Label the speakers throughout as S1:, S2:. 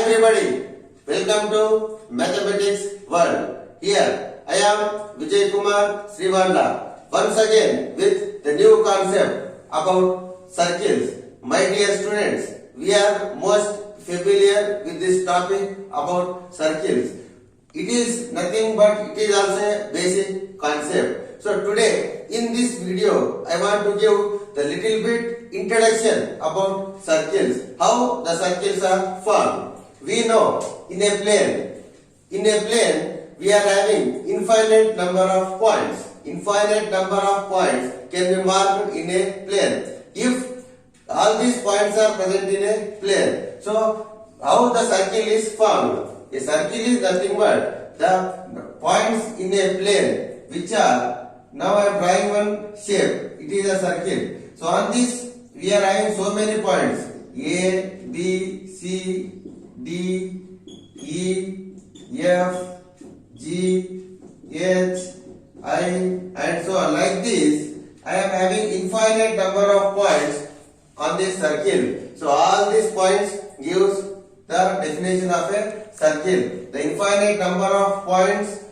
S1: everybody, welcome to Mathematics World. Here I am Vijay Kumar Srivanda once again with the new concept about circles. My dear students, we are most familiar with this topic about circles. It is nothing but it is also a basic concept. So today in this video I want to give the little bit introduction about circles, how the circles are formed. We know in a plane we are having infinite number of points. Infinite number of points can be marked in a plane. If all these points are present in a plane, so how the circle is formed? A circle is nothing but the points in a plane which are, now I am drawing one shape, it is a circle. So on this we are having so many points A, B, C, D, E, F, G, H, I and so on. Like this, I am having infinite number of points on this circle. So all these points gives the definition of a circle. The infinite number of points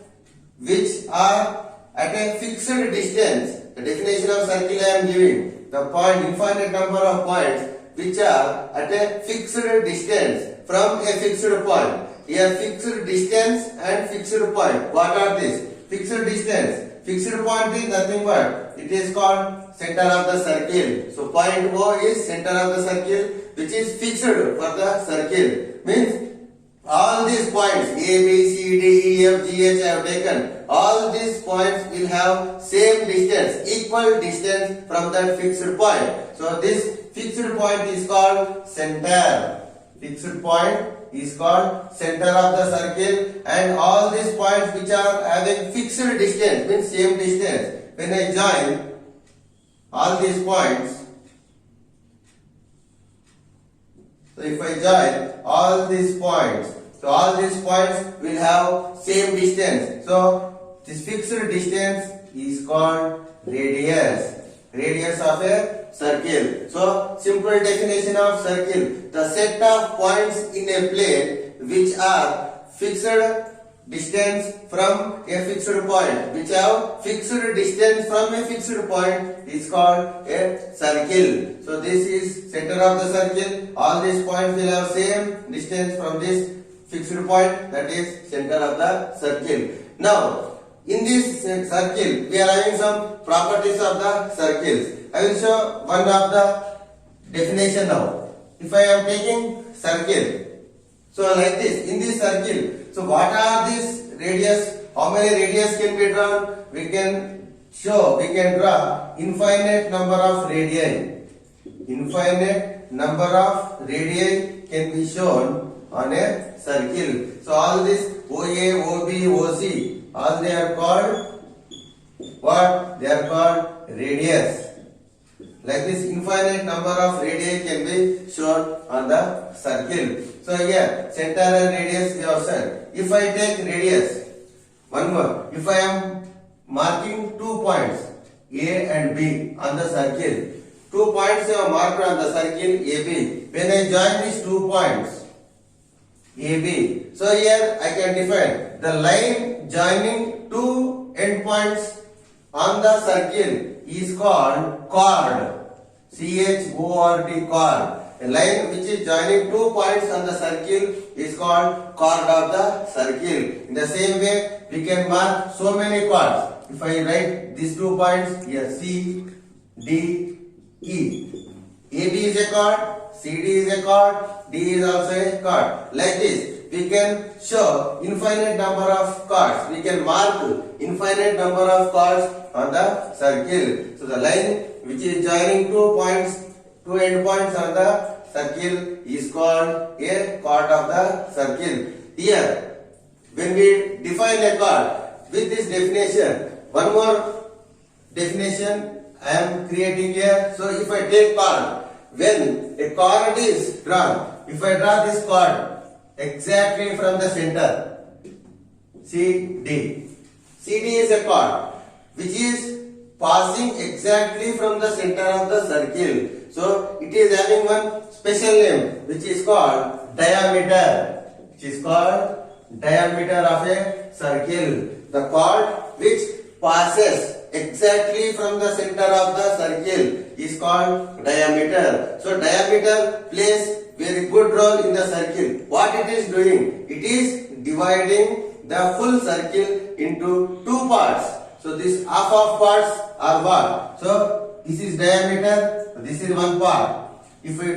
S1: which are at a fixed distance. The definition of circle I am giving. The point infinite number of points which are at a fixed distance from a fixed point. Here fixed distance and fixed point. What are these? Fixed distance. Fixed point is nothing but it is called center of the circle. So point O is center of the circle which is fixed for the circle. Means all these points A, B, C, D, E, F, G, H I have taken. All these points will have same distance, equal distance from that fixed point. So this fixed point is called center. Fixed point is called center of the circle, and all these points which are having fixed distance means same distance. When I join all these points, so if I join all these points, so all these points will have same distance. So this fixed distance is called radius. Radius of a circle. So simple definition of circle: the set of points in a plane which are fixed distance from a fixed point, which have fixed distance from a fixed point is called a circle. So this is center of the circle. All these points will have same distance from this fixed point, that is center of the circle. Now in this circle we are having some properties of the circles. I will show one of the definition now. If I am taking circle, so like this, in this circle, so what are these radius? How many radius can be drawn? We can draw infinite number of radii. Infinite number of radii can be shown on a circle. So all this OA, OB, OC, all they are called what? They are called radius. Like this, infinite number of radii can be shown on the circle. So here, center and radius we have said. If I take radius, one more. If I am marking 2 points A and B on the circle, 2 points are marked on the circle AB. When I join these 2 points AB, so here I can define the line joining 2 endpoints on the circle is called chord. C-H-O-R-D, chord. A line which is joining 2 points on the circle is called chord of the circle. In the same way, we can mark so many chords. If I write these 2 points here, C, D, E. AB is a chord, CD is a chord, D is also a chord. Like this, we can show infinite number of chords. We can mark infinite number of chords on the circle. So the line which is joining 2 points, 2 endpoints on the circle is called a chord of the circle. Here, when we define a chord with this definition, one more definition I am creating here. So if I take chord, when a chord is drawn, if I draw this chord exactly from the center, CD. CD is a chord which is passing exactly from the center of the circle. So it is having one special name which is called diameter. which is called diameter of a circle. The chord which passes exactly from the center of the circle is called diameter. So diameter plays very good role in the circle. What it is doing? It is dividing the full circle into two parts. So this half of parts are what? So this is diameter, this is one part. If we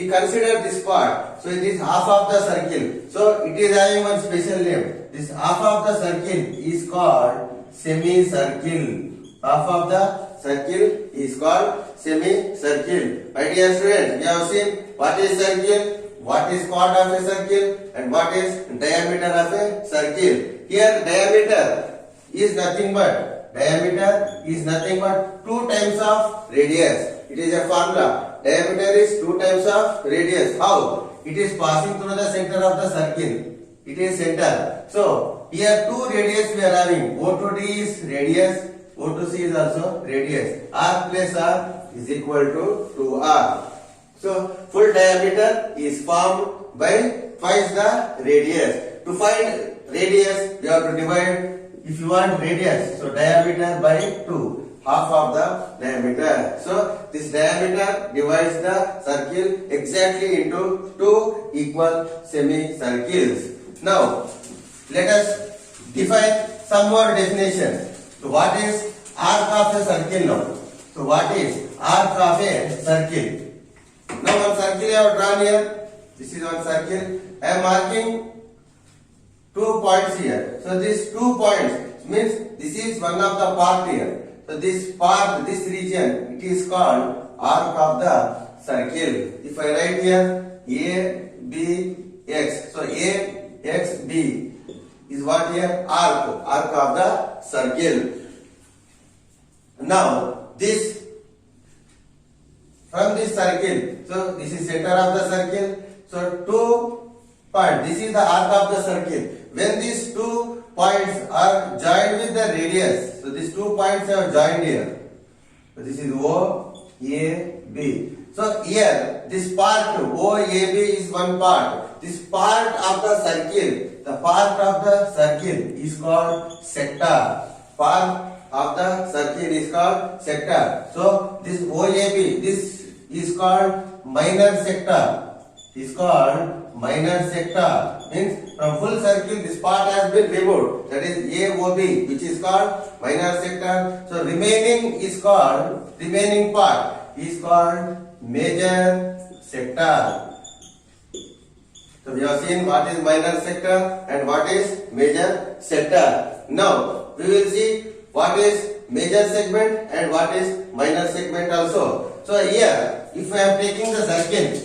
S1: consider this part, so it is half of the circle. So it is having one special name. This half of the circle is called semicircle. Half of the circle is called semicircle. My dear students, we have seen what is circle, what is chord of a circle, and what is diameter of a circle. Here diameter is nothing but 2 times of radius. It is a formula. Diameter is 2 times of radius. How? It is passing through the center of the circle. It is center. So here two radius we are having. O to D is radius. O to C is also radius. R plus R is equal to 2R. So full diameter is formed by twice the radius. To find radius, we have to divide. If you want radius, so diameter by 2, half of the diameter. So this diameter divides the circle exactly into 2 equal semicircles. Now let us define some more definitions. So what is arc of a circle now? So what is arc of a circle? Now one circle I have drawn here. This is one circle. I am marking 2 points here. So these 2 points means this is one of the part here. So this part, this region, it is called arc of the circle. If I write here A, B, X. So A, X, B is what here? Arc of the circle. Now this, from this circle, so this is center of the circle. So 2 points, this is the arc of the circle. When these 2 points are joined with the radius, so these 2 points are joined here. So this is O, A, B. So here this part O, A, B is one part. This part of the circle, the part of the circle is called sector. Part of the circle is called sector. So this OAB, this is called minor sector. Is called minor sector. Means from full circle this part has been removed. That is AOB, which is called minor sector. So remaining part is called major sector. So we have seen what is minor sector and what is major sector. Now we will see what is major segment and what is minor segment also. So here, if I am taking the circle,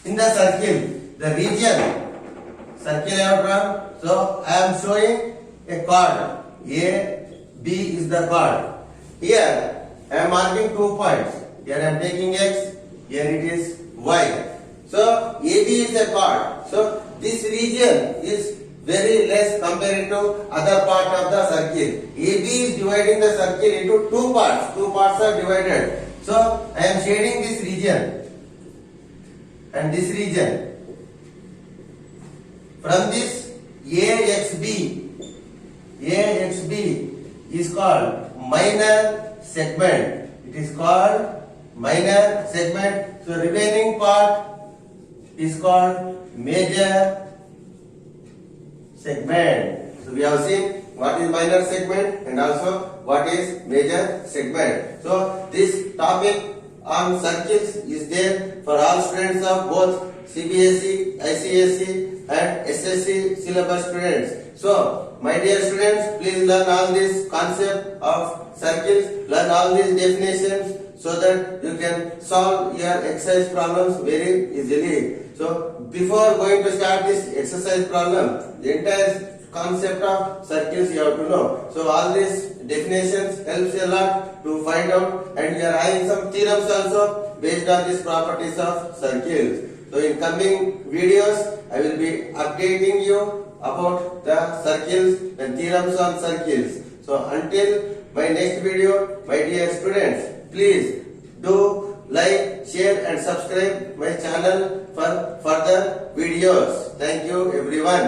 S1: in the circle, the region, circle I have drawn, so I am showing a chord. A, B is the chord. Here, I am marking 2 points. Here I am taking X, here it is Y. So AB is a chord. So this region is very less compared to other part of the circle. AB is dividing the circle into 2 parts. 2 parts are divided. So I am shading this region and this region. From this AXB is called minor segment. It is called minor segment. So remaining part is called major segment. So we have seen what is minor segment and also what is major segment. So this topic on circles is there for all students of both CBSE, ICSE and SSC syllabus students. So my dear students, please learn all this concept of circles, learn all these definitions so that you can solve your exercise problems very easily. So before going to start this exercise problem, the entire concept of circles you have to know. So all these definitions helps a lot to find out, and we are having some theorems also based on these properties of circles. So in coming videos, I will be updating you about the circles and theorems on circles. So until my next video, my dear students, please do like, share and subscribe my channel for further videos. Thank you everyone.